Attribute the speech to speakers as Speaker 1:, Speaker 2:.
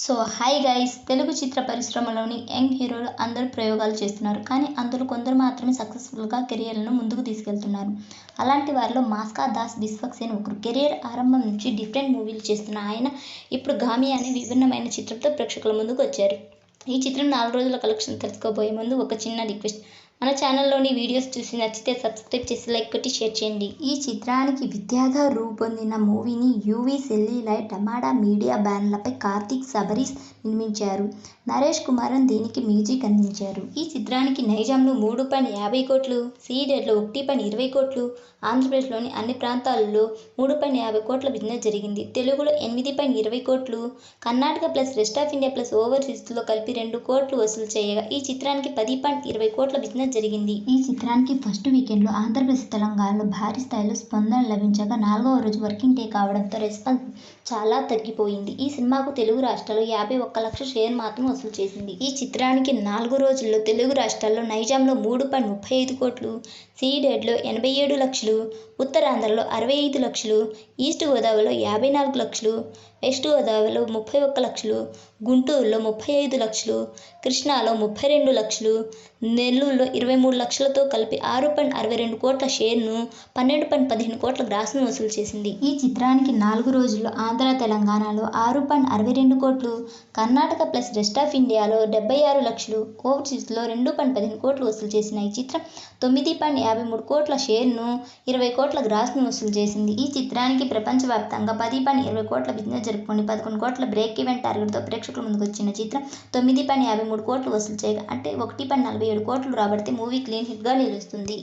Speaker 1: So hi guys, Telugu చిత్ర పరిశ్రమలోని young హీరోలు అందరూ ప్రయోగాలు చేస్తున్నారు. కానీ అందులో కొందరు మాత్రమే సక్సెస్ఫుల్గా కెరియర్లను ముందుకు తీసుకెళ్తున్నారు. అలాంటి వారిలో మాస్కా దాస్ బిస్వక్సేన్ ఒకరు. కెరియర్ ఆరంభం నుంచి డిఫరెంట్ మూవీలు చేస్తున్న ఆయన ఇప్పుడు గామి అనే విభిన్నమైన చిత్రంతో ప్రేక్షకుల ముందుకు వచ్చారు. ఈ చిత్రం 4 రోజుల కలెక్షన్ తెలుసుకోబోయే ముందు ఒక చిన్న రిక్వెస్ట్. మన ఛానల్లోని వీడియోస్ చూసి నచ్చితే సబ్స్క్రైబ్ చేసి లైక్ కొట్టి షేర్ చేయండి. ఈ చిత్రానికి విద్యాధర్ రూపొందిన మూవీని యువి సెల్యులాయిడ్ టమాటా మీడియా బ్యానర్లపై కార్తీక్ సబరీష్ నిర్మించారు. నరేష్ కుమారన్ దీనికి మ్యూజిక్ అందించారు. ఈ చిత్రానికి నైజాంలో 3.50 కోట్లు, సీడెడ్లో 1.20 కోట్లు, ఆంధ్రప్రదేశ్లోని అన్ని ప్రాంతాల్లో 3.50 కోట్ల బిజినెస్ జరిగింది. తెలుగులో 8.20 కోట్లు, Karnataka plus rest of India plus ఓవర్సీస్లో కలిపి 2 కోట్లు వసూలు చేయగా ఈ చిత్రానికి 10.20 కోట్ల బిజినెస్ జరిగింది. ఈ చిత్రానికి ఫస్ట్ వీకెండ్లో ఆంధ్రప్రదేశ్, తెలంగాణలో భారీ స్థాయిలో స్పందన లభించగా 4వ రోజు వర్కింగ్ డే కావడంతో రెస్పాన్స్ చాలా తగ్గిపోయింది. ఈ సినిమాకు తెలుగు రాష్ట్రాల్లో 51 లక్షల షేర్ మాత్రం వసూలు చేసింది. ఈ చిత్రానికి 4 రోజుల్లో తెలుగు రాష్ట్రాల్లో నైజాంలో 3.35 కోట్లు, సీడెడ్లో 87 లక్షలు, ఉత్తరాంధ్రలో 65 లక్షలు, ఈస్ట్ గోదావరిలో 54 లక్షలు, వెస్ట్ గోదావరిలో 31 లక్షలు, గుంటూరులో 35 లక్షలు, కృష్ణాలో 32 లక్షలు, నెల్లూరులో 23 లక్షలతో కలిపి 6.62 కోట్ల షేర్ను, 12.15 కోట్ల గ్రాస్ను వసూలు చేసింది. ఈ చిత్రానికి 4 రోజుల్లో ఆంధ్ర, తెలంగాణలో 6.62 కోట్లు, కర్ణాటక ప్లస్ రెస్ట్ ఆఫ్ ఇండియాలో 76 లక్షలు, ఓవర్సీస్లో 2.15 కోట్లు వసూలు చేసిన ఈ చిత్రం 9.53 కోట్ల షేర్ను, 20 కోట్ల గ్రాస్ను వసూలు చేసింది. ఈ చిత్రానికి ప్రపంచవ్యాప్తంగా 10.20 కోట్ల బిజినెస్ జరుపుకొని 11 కోట్ల బ్రేక్ ఈవెన్ టార్గెట్తో ప్రేక్షకుల ముందుకు వచ్చిన చిత్రం 9.53 కోట్లు వసూలు చేయగా అంటే 1.47 కోట్లు రాబడితే మూవీ క్లీన్ హిట్గా నిలుస్తుంది.